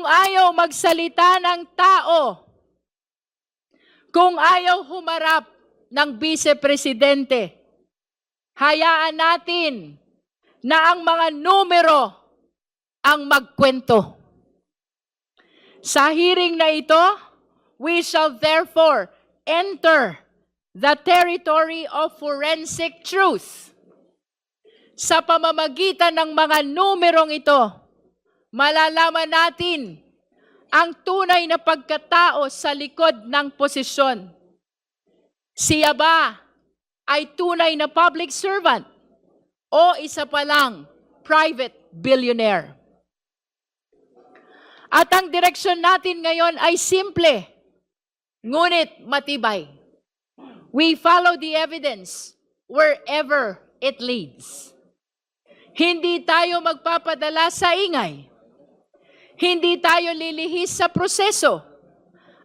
ayaw magsalita ng tao, kung ayaw humarap ng vice-presidente, hayaan natin na ang mga numero ang magkwento. Sa hearing na ito, we shall therefore enter the territory of forensic truth. Sa pamamagitan ng mga numerong ito, malalaman natin ang tunay na pagkatao sa likod ng posisyon. Siya ba ay tunay na public servant o isa pa lang private billionaire? At ang direksyon natin ngayon ay simple, ngunit matibay. We follow the evidence wherever it leads. Hindi tayo magpapadala sa ingay. Hindi tayo lilihis sa proseso.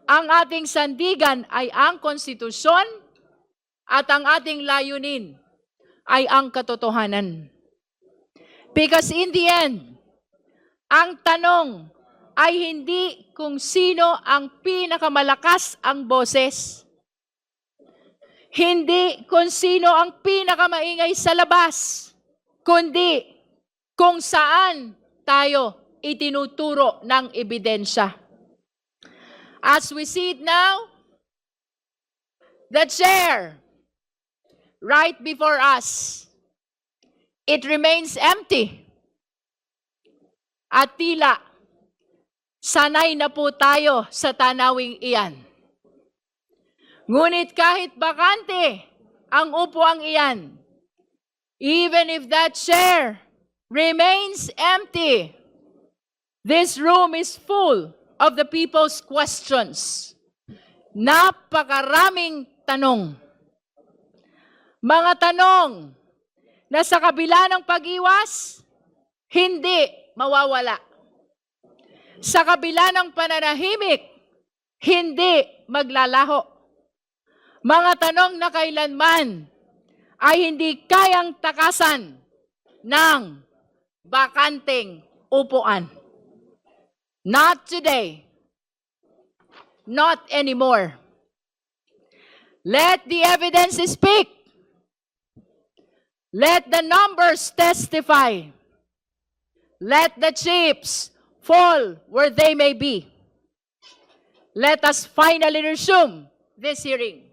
Ang ating sandigan ay ang konstitusyon at ang ating layunin ay ang katotohanan. Because in the end, ang tanong ay hindi kung sino ang pinakamalakas ang boses. Hindi kung sino ang pinakamaingay sa labas, kundi kung saan tayo itinuturo ng ebidensya. As we see it now, the chair right before us, it remains empty. At tila, sanay na po tayo sa tanawing iyan. Ngunit kahit bakante ang upuang iyan, even if that chair remains empty, this room is full of the people's questions. Napakaraming tanong. Mga tanong na sa kabila ng pag-iwas, hindi mawawala. Sa kabila ng pananahimik, hindi maglalaho. Mga tanong na kailanman ay hindi kayang takasan ng bakanteng upuan. Not today. Not anymore. Let the evidence speak. Let the numbers testify. Let the chips fall where they may be. Let us finally resume this hearing.